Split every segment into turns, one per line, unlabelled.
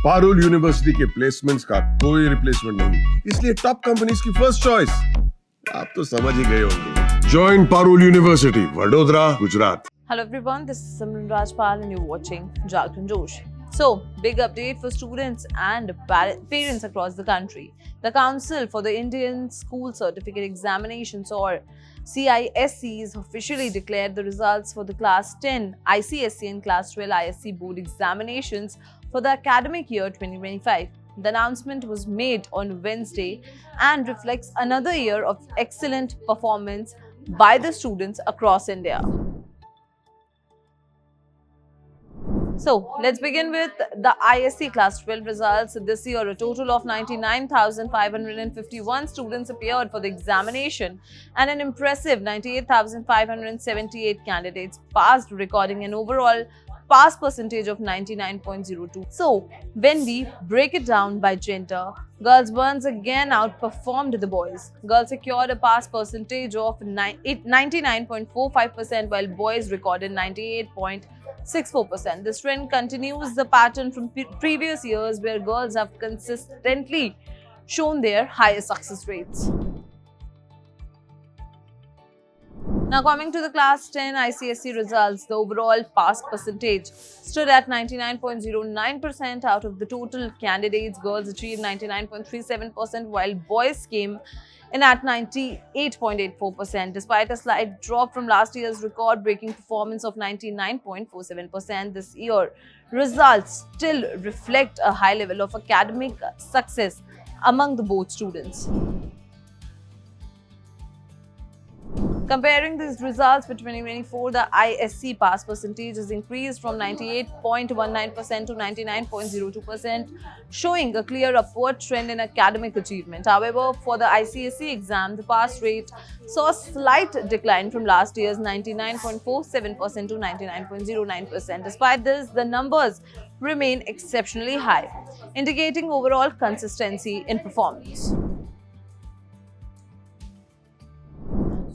Parul university के placements का कोई रिप्लेसमेंट नहीं, इसलिए टॉप कंपनीज की फर्स्ट चॉइस। आप तो समझ ही गए होंगे। Join Parul University, Vadodara, Gujarat.
Hello everyone, this is Simran Rajpal and you're watching Jagran Josh. So, big update for students and parents across the country. The Council for the Indian School Certificate Examinations or CISCs officially declared the results for the Class 10 ICSE and Class 12 ISC board examinations for the academic year 2025. The announcement was made on Wednesday and reflects another year of excellent performance by the students across India. So, let's begin with the ISC Class 12 results. This year, a total of 99,551 students appeared for the examination and an impressive 98,578 candidates passed, recording an overall pass percentage of 99.02. So, when we break it down by gender, girls once again outperformed the boys. Girls secured a pass percentage of 99.45% while boys recorded 98.64%. This trend continues the pattern from previous years where girls have consistently shown their highest success rates. Now coming to the Class 10 ICSE results, the overall pass percentage stood at 99.09% out of the total candidates. Girls achieved 99.37% while boys came in at 98.84%. Despite a slight drop from last year's record-breaking performance of 99.47% this year, results still reflect a high level of academic success among the both students. Comparing these results for 2024, the ISC pass percentage has increased from 98.19% to 99.02%, showing a clear upward trend in academic achievement. However, for the ICSE exam, the pass rate saw a slight decline from last year's 99.47% to 99.09%. Despite this, the numbers remain exceptionally high, indicating overall consistency in performance.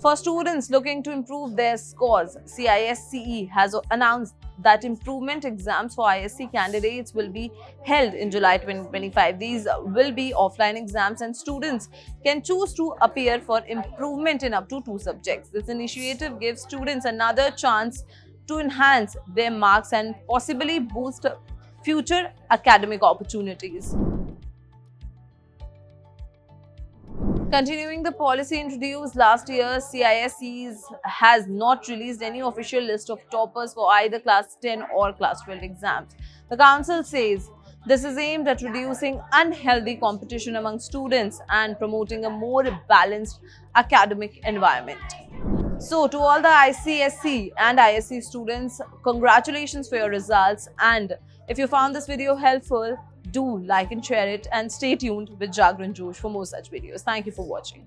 For students looking to improve their scores, CISCE has announced that improvement exams for ISC candidates will be held in July 2025. These will be offline exams and students can choose to appear for improvement in up to 2 subjects. This initiative gives students another chance to enhance their marks and possibly boost future academic opportunities. Continuing the policy introduced last year, CISCs has not released any official list of toppers for either Class 10 or Class 12 exams. The council says this is aimed at reducing unhealthy competition among students and promoting a more balanced academic environment. So, to all the ICSE and ISC students, congratulations for your results, and if you found this video helpful, do like and share it and stay tuned with Jagran Josh for more such videos. Thank you for watching.